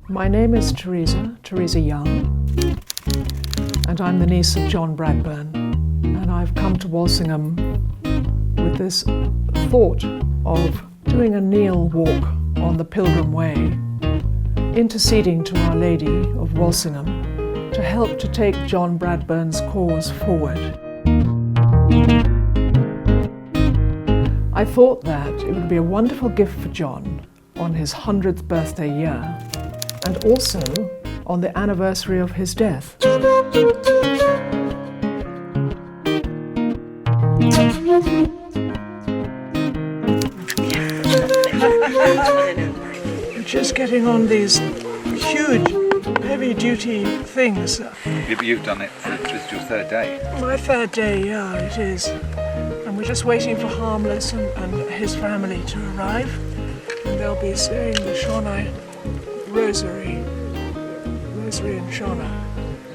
My name is Teresa Young, and I'm the niece of John Bradburn. And I've come to Walsingham with this thought of doing a kneel walk on the Pilgrim Way, interceding to Our Lady of Walsingham to help to take John Bradburn's cause forward. I thought that it would be a wonderful gift for John on his 100th birthday year, and also on the anniversary of his death. Just getting on these huge, heavy-duty things. You've done it, it's your third day. My third day, yeah, it is. And we're just waiting for Harmless and his family to arrive. And they'll be saying the Shawnee Rosary and Shauna.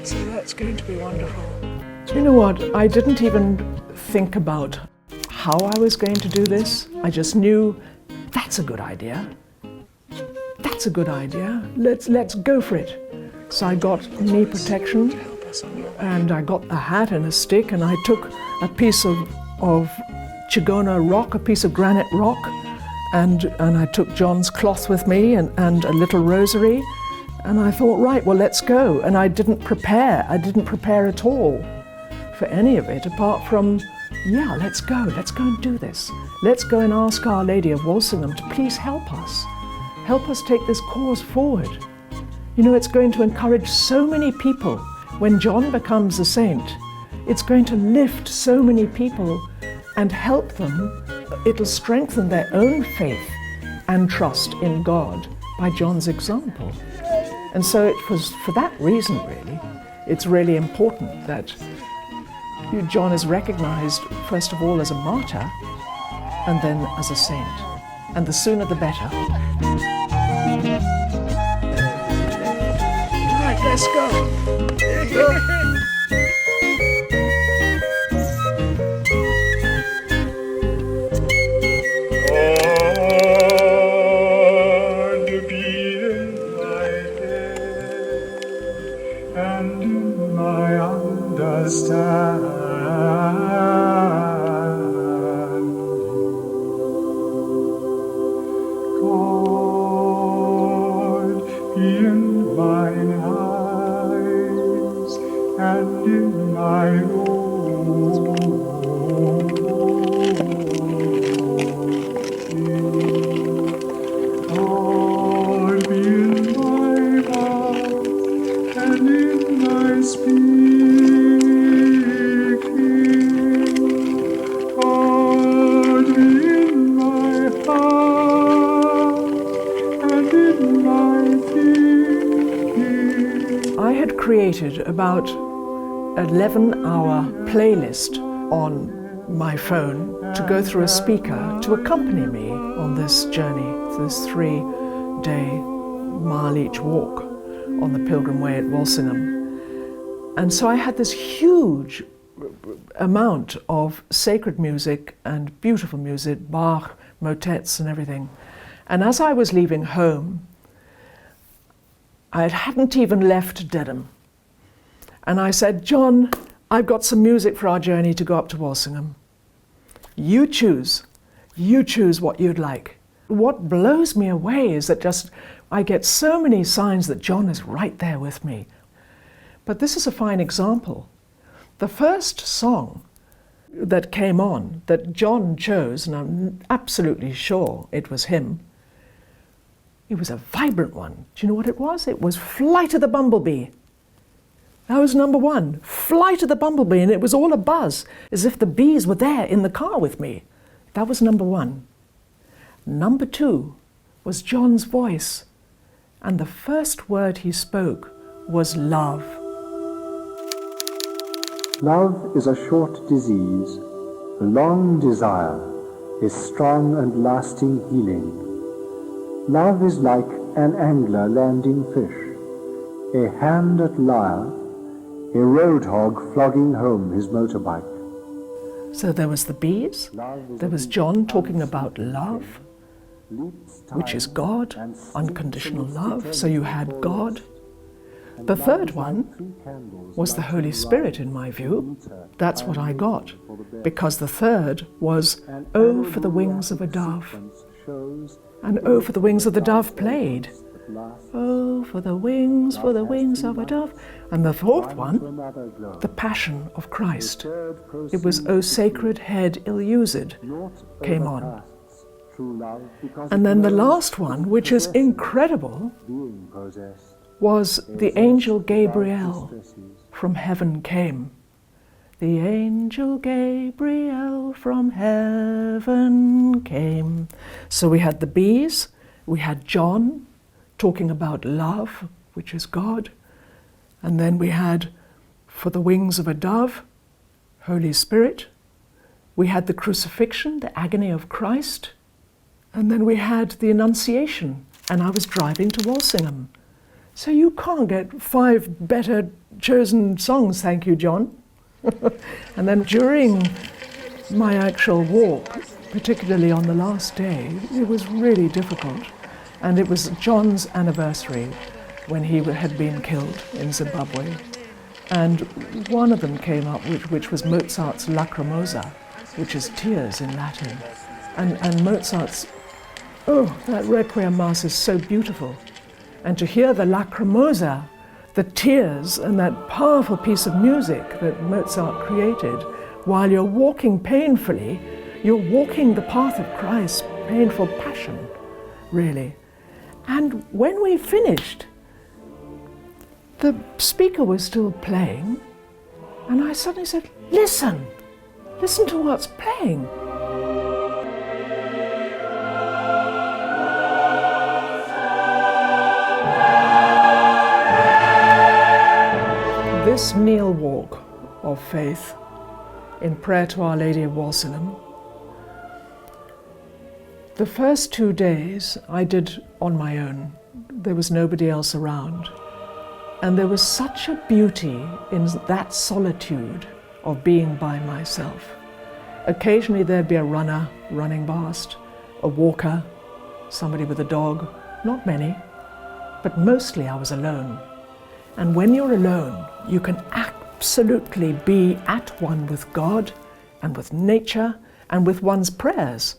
So that's going to be wonderful. You know what? I didn't even think about how I was going to do this. I just knew that's a good idea. That's a good idea. Let's go for it. So I got knee protection, and I got a hat and a stick, and I took a piece of Chigona rock, a piece of granite rock, and I took John's cloth with me and a little rosary, and I thought, right, well, let's go. And I didn't prepare at all for any of it, apart from, yeah, let's go and do this. Let's go and ask Our Lady of Walsingham to please help us take this cause forward. You know, it's going to encourage so many people. When John becomes a saint, it's going to lift so many people and help them. It'll strengthen their own faith and trust in God by John's example. And so it was for that reason, really, it's really important that John is recognized, first of all, as a martyr, and then as a saint. And the sooner the better. Right, let's go. Created about 11-hour playlist on my phone to go through a speaker to accompany me on this journey, this 3-day mile each walk on the Pilgrim Way at Walsingham. And so I had this huge amount of sacred music and beautiful music, Bach, motets and everything. And as I was leaving home, I hadn't even left Dedham. And I said, John, I've got some music for our journey to go up to Walsingham. You choose what you'd like. What blows me away is that I get so many signs that John is right there with me. But this is a fine example. The first song that came on, that John chose, and I'm absolutely sure it was him, it was a vibrant one. Do you know what it was? It was Flight of the Bumblebee. That was number one, Flight of the Bumblebee, and it was all a buzz, as if the bees were there in the car with me. That was number one. Number two was John's voice, and the first word he spoke was love. Love is a short disease, a long desire is strong and lasting healing. Love is like an angler landing fish, a hand at lyre, a road hog flogging home his motorbike. So there was the bees, there was John talking about love, which is God, unconditional love. So you had God. The third one was the Holy Spirit, in my view. That's what I got, because the third was "Oh, for the wings of a dove." And "Oh, for the wings of the dove" played. Oh, for the wings of a dove. And the fourth one, the Passion of Christ. It was "O sacred head ill-used" came on. And then the last one, which is incredible, was "The angel Gabriel from heaven came." The angel Gabriel from heaven came. So we had the bees, we had John talking about love, which is God, and then we had "For the wings of a dove," Holy Spirit. We had the crucifixion, the agony of Christ, and then we had the Annunciation, and I was driving to Walsingham. So you can't get 5 better chosen songs, thank you, John. And then during my actual walk, particularly on the last day, it was really difficult. And it was John's anniversary when he had been killed in Zimbabwe. And one of them came up, which was Mozart's Lacrimosa, which is tears in Latin. And Mozart's, that Requiem Mass is so beautiful. And to hear the Lacrimosa, the tears, and that powerful piece of music that Mozart created, while you're walking painfully, you're walking the path of Christ, painful passion, really. And when we finished, the speaker was still playing, and I suddenly said, listen to what's playing. This kneel walk of faith in prayer to Our Lady of Walsingham, the first 2 days I did on my own. There was nobody else around. And there was such a beauty in that solitude of being by myself. Occasionally there'd be a runner running past, a walker, somebody with a dog, not many, but mostly I was alone. And when you're alone, you can absolutely be at one with God and with nature and with one's prayers.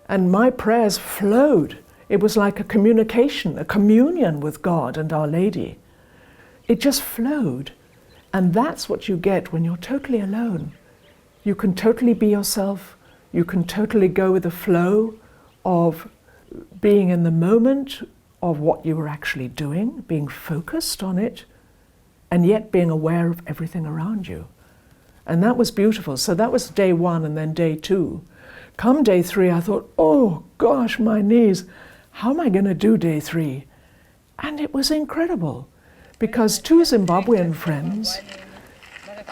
And my prayers flowed. It was like a communication, a communion with God and Our Lady. It just flowed. And that's what you get when you're totally alone. You can totally be yourself. You can totally go with the flow of being in the moment of what you were actually doing, being focused on it, and yet being aware of everything around you. And that was beautiful. So that was day 1 and then day 2. Come day 3, I thought, oh gosh, my knees, how am I going to do day 3? And it was incredible, because 2 Zimbabwean friends,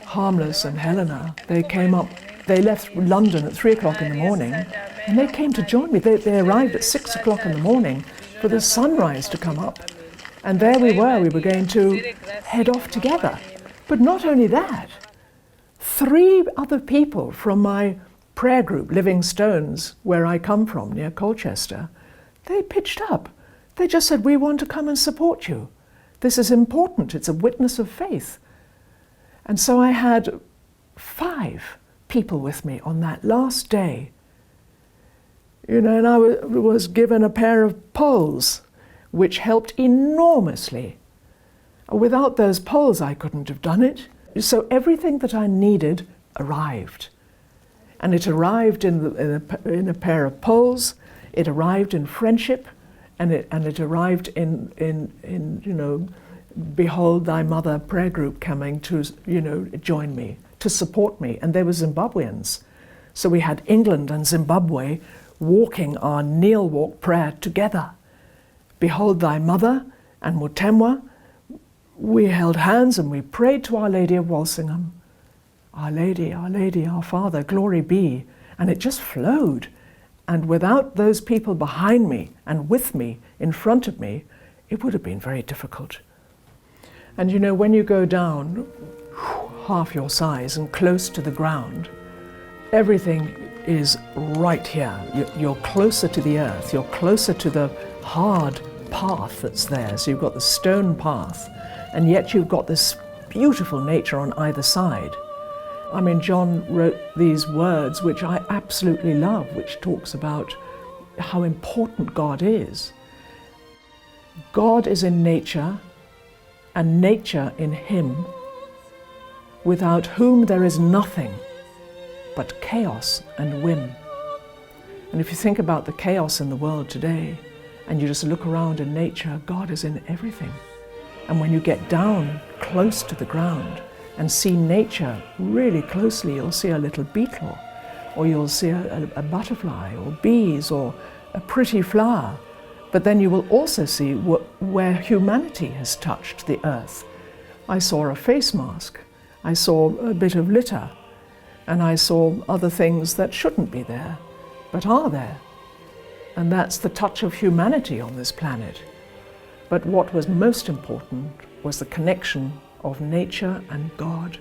Harmless and Helena, they came up, they left London at 3 o'clock in the morning, and they came to join me. They arrived at 6 o'clock in the morning for the sunrise to come up. And there we were going to head off together. But not only that, 3 other people from my prayer group, Living Stones, where I come from, near Colchester, they pitched up. They just said, we want to come and support you. This is important. It's a witness of faith. And so I had 5 people with me on that last day. You know, and I was given a pair of poles, which helped enormously. Without those poles, I couldn't have done it. So everything that I needed arrived. And it arrived in a pair of poles, it arrived in friendship, and it arrived in you know, Behold Thy Mother prayer group coming to, you know, join me, to support me. And they were Zimbabweans. So we had England and Zimbabwe walking our kneel walk prayer together. Behold Thy Mother and Mutemwa, we held hands and we prayed to Our Lady of Walsingham. Our Lady, our Father, glory be. And it just flowed. And without those people behind me and with me, in front of me, it would have been very difficult. And you know, when you go down half your size and close to the ground, everything is right here. You're closer to the earth, you're closer to the hard path that's there. So you've got the stone path, and yet you've got this beautiful nature on either side. I mean, John wrote these words, which I absolutely love, which talks about how important God is. God is in nature, and nature in him, without whom there is nothing but chaos and whim. And if you think about the chaos in the world today, and you just look around in nature, God is in everything. And when you get down close to the ground and see nature really closely, you'll see a little beetle, or you'll see a butterfly, or bees, or a pretty flower. But then you will also see where humanity has touched the earth. I saw a face mask, I saw a bit of litter, and I saw other things that shouldn't be there, but are there. And that's the touch of humanity on this planet. But what was most important was the connection of nature and God.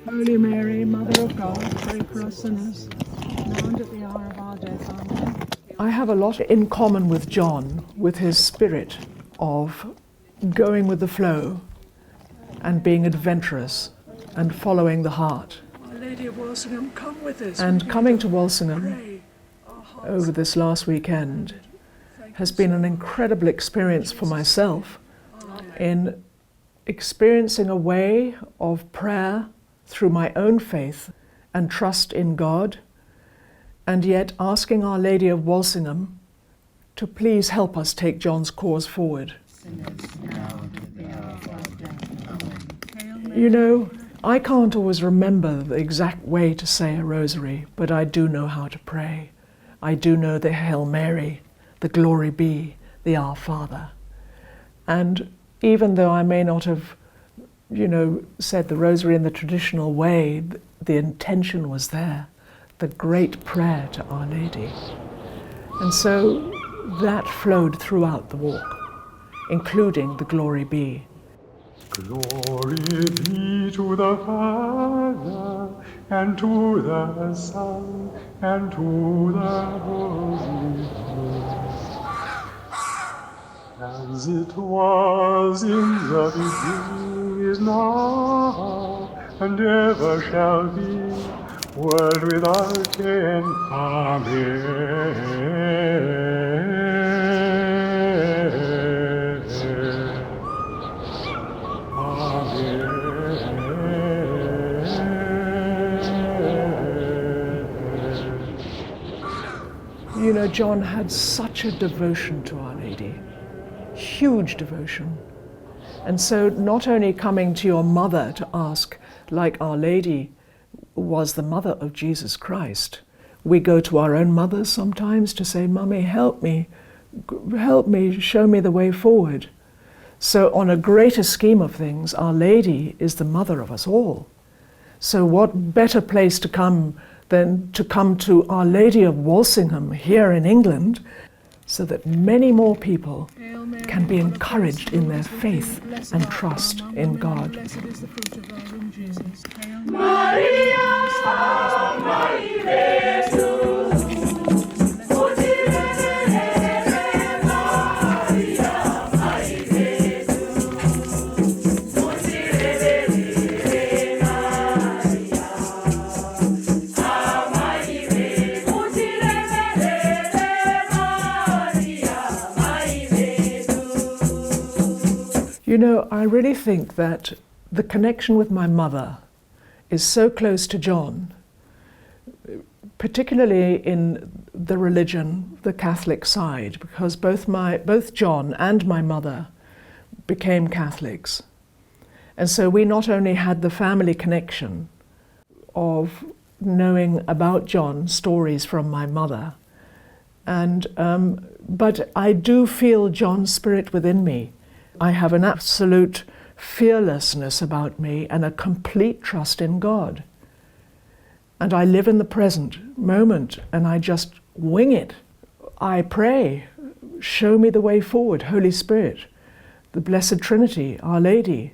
Holy Mary, Mother of God, pray for us sinners, now and at the hour of our death. Amen. I have a lot in common with John, with his spirit of going with the flow and being adventurous and following the heart. Our Lady of Walsingham, come with us. And coming to Walsingham over this last weekend has been an incredible experience for myself in experiencing a way of prayer through my own faith and trust in God, and yet asking Our Lady of Walsingham to please help us take John's cause forward. You know, I can't always remember the exact way to say a rosary, but I do know how to pray. I do know the Hail Mary, the Glory Be, the Our Father. And even though I may not have, said the rosary in the traditional way, the intention was there, the great prayer to Our Lady. And so that flowed throughout the walk, including the Glory Be. Glory be to the Father, and to the Son, and to the Holy Ghost, as it was in the beginning, is now, and ever shall be, world without end. Amen. You know, John had such a devotion to Our Lady, huge devotion. And so not only coming to your mother to ask, like Our Lady was the mother of Jesus Christ, we go to our own mothers sometimes to say, Mummy, help me, show me the way forward. So on a greater scheme of things, Our Lady is the mother of us all. So what better place to come than to come to Our Lady of Walsingham here in England, so that many more people can be encouraged in their faith and trust in God. Blessed is the fruit of thy womb, Jesus. You know, I really think that the connection with my mother is so close to John, particularly in the religion, the Catholic side, because both John and my mother became Catholics. And so we not only had the family connection of knowing about John, stories from my mother, but I do feel John's spirit within me. I have an absolute fearlessness about me and a complete trust in God. And I live in the present moment and I just wing it. I pray, show me the way forward, Holy Spirit, the Blessed Trinity, Our Lady.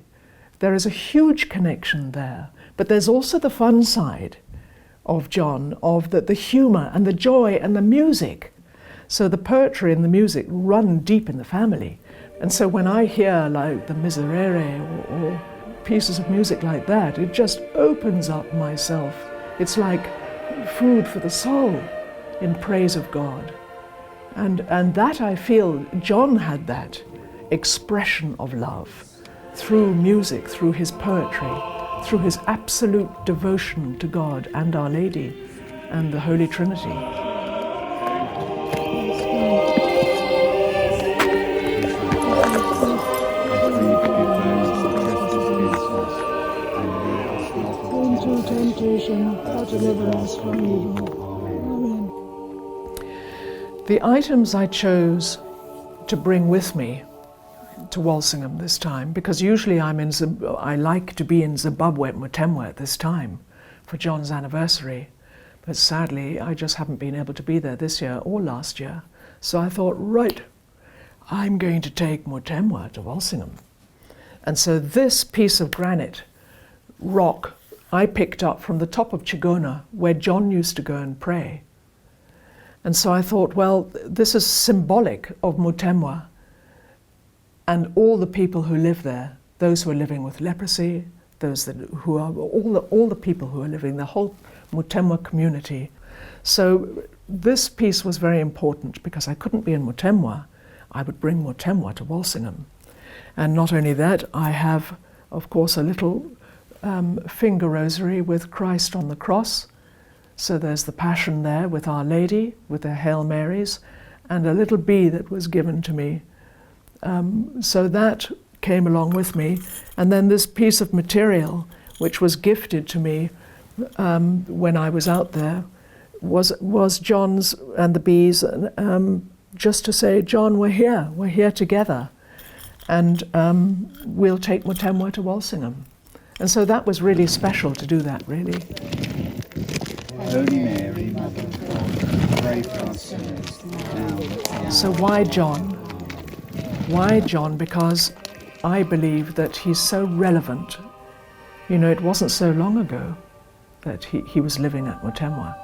There is a huge connection there, but there's also the fun side of John, of the humour and the joy and the music. So the poetry and the music run deep in the family. And so when I hear like the Miserere or pieces of music like that, it just opens up myself. It's like food for the soul in praise of God. And that I feel John had that expression of love through music, through his poetry, through his absolute devotion to God and Our Lady and the Holy Trinity. Into temptation, but deliver us from evil. Amen. The items I chose to bring with me to Walsingham this time, because usually I like to be in Zimbabwe at Mutemwa at this time for John's anniversary, but sadly I just haven't been able to be there this year or last year. So I thought, right, I'm going to take Mutemwa to Walsingham. And so this piece of granite rock I picked up from the top of Chigona, where John used to go and pray. And so I thought, well, this is symbolic of Mutemwa and all the people who live there, those who are living with leprosy, all the people who are living, the whole Mutemwa community. So this piece was very important because I couldn't be in Mutemwa. I would bring Mutemwa to Walsingham. And not only that, I have, of course, a little finger rosary with Christ on the cross. So there's the Passion there with Our Lady, with the Hail Marys, and a little bee that was given to me. So that came along with me. And then this piece of material, which was gifted to me when I was out there, was John's and the bees, just to say, John, we're here together. And we'll take Mutemwa to Walsingham. And so that was really special to do that, really. Holy Mary, Mother of God, pray for us sinners, now and at the hour. So why John? Why John? Because I believe that he's so relevant. You know, it wasn't so long ago that he was living at Mutemwa.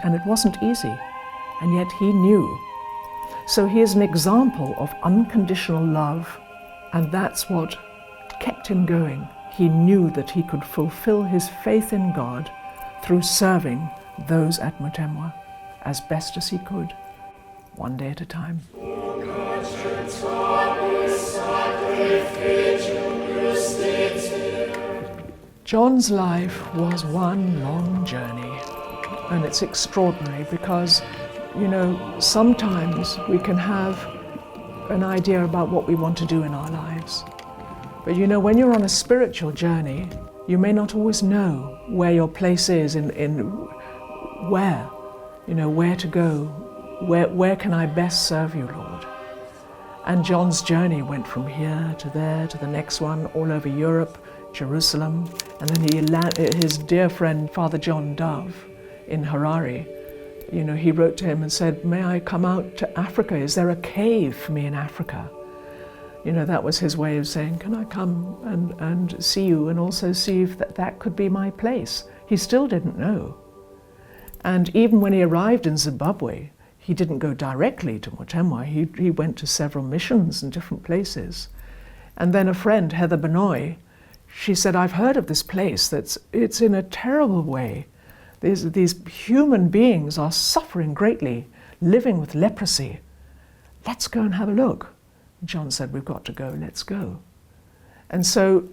And it wasn't easy, and yet he knew. So he is an example of unconditional love, and that's what kept him going. He knew that he could fulfill his faith in God through serving those at Mutemwa as best as he could, one day at a time. John's life was one long journey, and it's extraordinary because, you know, sometimes we can have an idea about what we want to do in our lives. But you know, when you're on a spiritual journey, you may not always know where your place is in where, you know, where to go, where can I best serve you, Lord? And John's journey went from here to there to the next one, all over Europe, Jerusalem, and then his dear friend, Father John Dove in Harare, you know, he wrote to him and said, may I come out to Africa? Is there a cave for me in Africa? You know, that was his way of saying, can I come and see you and also see if that could be my place? He still didn't know. And even when he arrived in Zimbabwe, he didn't go directly to Mutemwa. He went to several missions in different places. And then a friend, Heather Benoy, she said, I've heard of this place it's in a terrible way. These human beings are suffering greatly, living with leprosy. Let's go and have a look. John said, we've got to go, let's go. And so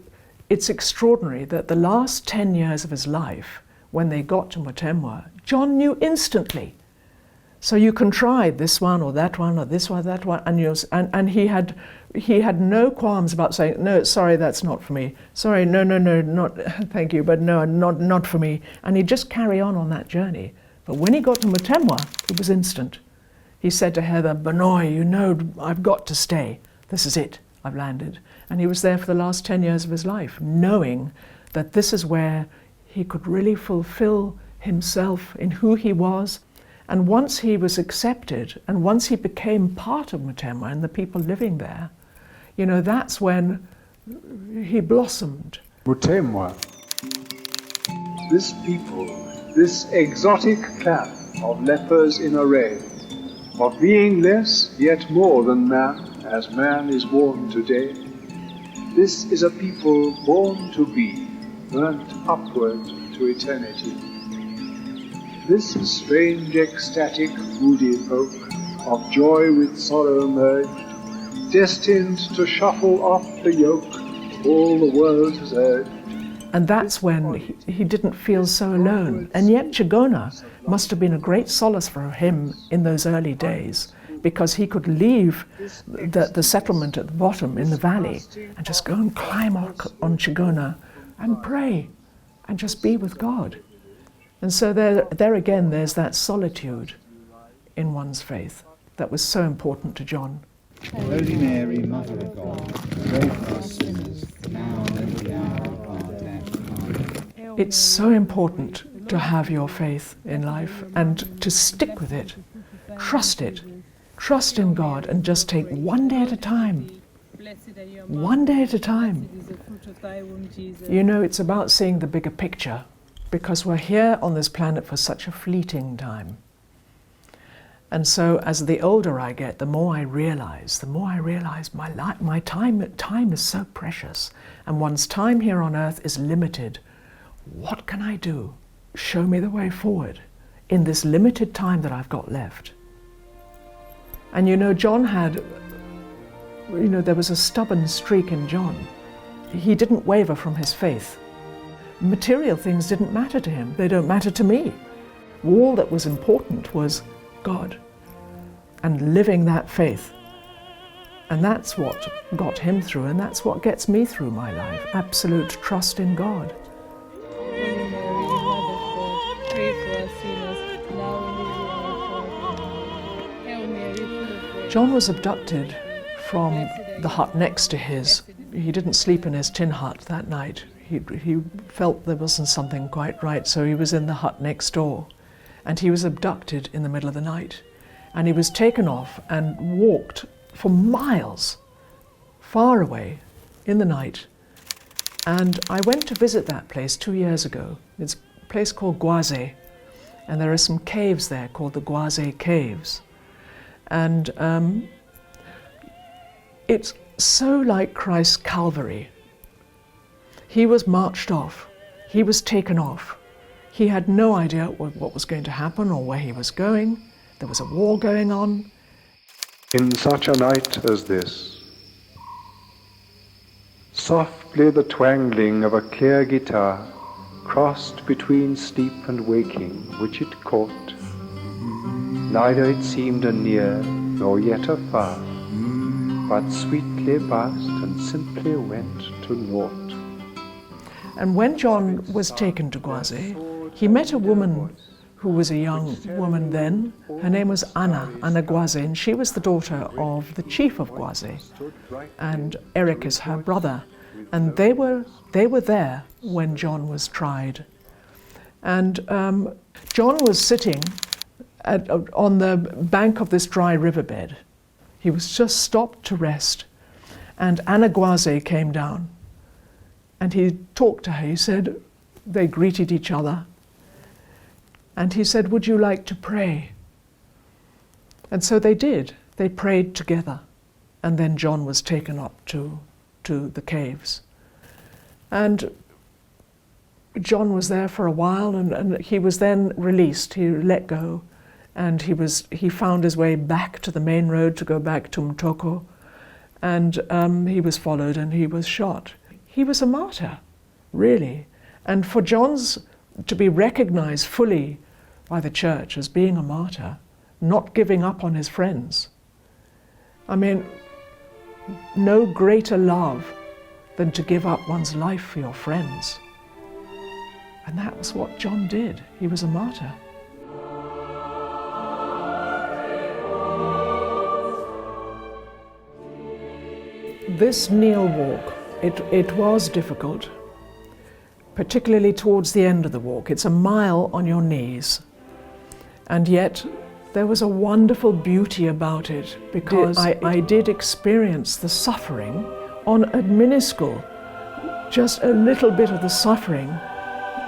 it's extraordinary that the last 10 years of his life, when they got to Mutemwa, John knew instantly. So you can try this one or that one or this one, that one, and he had no qualms about saying, no, sorry, that's not for me. Sorry, no, not, thank you, but no, not for me. And he'd just carry on that journey. But when he got to Mutemwa, it was instant. He said to Heather, Benoy, you know, I've got to stay. This is it, I've landed. And he was there for the last 10 years of his life, knowing that this is where he could really fulfill himself in who he was. And once he was accepted, and once he became part of Mutemwa and the people living there, you know, that's when he blossomed. Mutemwa. This people this exotic camp of lepers in array, of being less yet more than man, as man is born today. This is a people born to be, burnt upward to eternity. This strange, ecstatic, moody folk, of joy with sorrow merged, destined to shuffle off the yoke all the world has urged. And that's when he didn't feel so alone. And yet Chigona must have been a great solace for him in those early days, because he could leave the settlement at the bottom in the valley and just go and climb on Chigona and pray and just be with God. And so there again, there's that solitude in one's faith that was so important to John. Holy Mary, Mother of God, pray for us sinners, now and at the hour of our death. Amen. It's so important to have your faith in life and to stick with it. Trust it. Trust in God and just take one day at a time. One day at a time. You know, it's about seeing the bigger picture, because we're here on this planet for such a fleeting time. And so as the older I get, the more I realize my time is so precious, and one's time here on earth is limited. What can I do? Show me the way forward in this limited time that I've got left. And you know, John had, there was a stubborn streak in John. He didn't waver from his faith. Material things didn't matter to him. They don't matter to me. All that was important was God and living that faith. And that's what got him through, and that's what gets me through my life. Absolute trust in God. Holy Mary, Mother of God, pray for us sinners, now and at the hour of our death. Hail Mary, full of grace. John was abducted from the hut next to his. He didn't sleep in his tin hut that night. He felt there wasn't something quite right, so he was in the hut next door. And he was abducted in the middle of the night. And he was taken off and walked for miles, far away, in the night. And I went to visit that place 2 years ago. It's a place called Gwaze, and there are some caves there called the Gwaze Caves. And it's so like Christ's Calvary. He was marched off. He was taken off. He had no idea what was going to happen or where he was going. There was a war going on. In such a night as this, softly the twangling of a clear guitar crossed between sleep and waking, which it caught. Neither it seemed a near nor yet a far, but sweetly passed and simply went to naught. And when John was taken to Gwaze, he met a woman who was a young woman then. Her name was Anna Gwaze, and she was the daughter of the chief of Gwaze. And Eric is her brother. And they were there when John was tried. And John was sitting on the bank of this dry riverbed. He was just stopped to rest. And Anna Gwaze came down. And he talked to her. He said, they greeted each other. And he said, would you like to pray? And so they did. They prayed together. And then John was taken up to the caves. And John was there for a while, and he was then released. He let go. And he found his way back to the main road to go back to Mtoko. And he was followed and he was shot. He was a martyr, really. And for John's to be recognized fully by the church as being a martyr, not giving up on his friends. I mean, no greater love than to give up one's life for your friends. And that was what John did. He was a martyr. This kneel walk, it was difficult, particularly towards the end of the walk. It's a mile on your knees. And yet there was a wonderful beauty about it, because I did experience the suffering on a minuscule, just a little bit of the suffering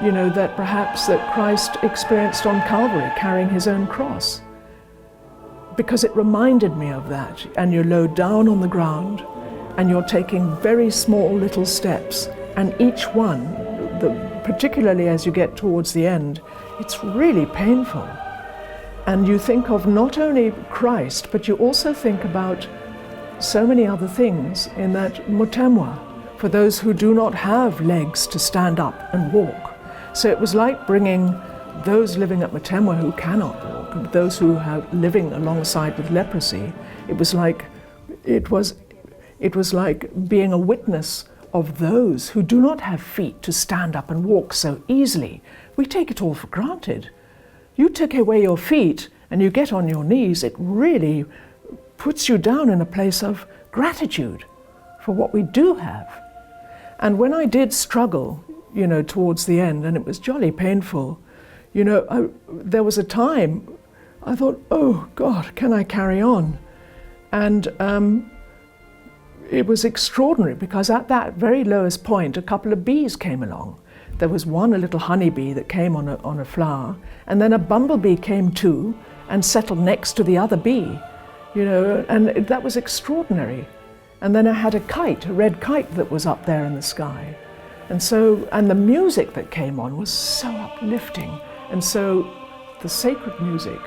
that perhaps that Christ experienced on Calvary, carrying his own cross. Because it reminded me of that. And you're low down on the ground, and you're taking very small little steps, and each one, particularly as you get towards the end, it's really painful. And you think of not only Christ, but you also think about so many other things in that Mutemwa, for those who do not have legs to stand up and walk. So it was like bringing those living at Mutemwa who cannot walk, and those who are living alongside with leprosy. It was like being a witness of those who do not have feet to stand up and walk so easily. We take it all for granted. You take away your feet and you get on your knees, it really puts you down in a place of gratitude for what we do have. And when I did struggle, towards the end, and it was jolly painful, there was a time I thought, oh God, can I carry on? And it was extraordinary, because at that very lowest point, a couple of bees came along. There was one, a little honeybee that came on a flower, and then a bumblebee came too and settled next to the other bee, and that was extraordinary. And then I had a red kite that was up there in the sky. And the music that came on was so uplifting. And so the sacred music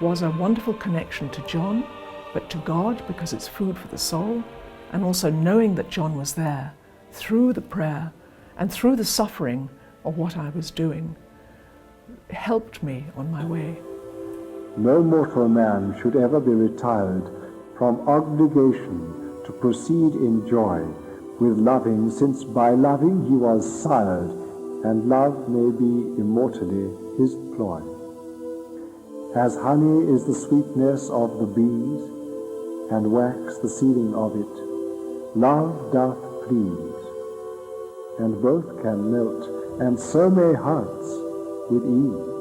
was a wonderful connection to John, but to God, because it's food for the soul, and also knowing that John was there through the prayer and through the suffering of what I was doing, helped me on my way. No mortal man should ever be retired from obligation to proceed in joy with loving, since by loving he was sired, and love may be immortally his ploy. As honey is the sweetness of the bees, and wax the sealing of it, love doth please, and both can melt, and so may hearts with ease.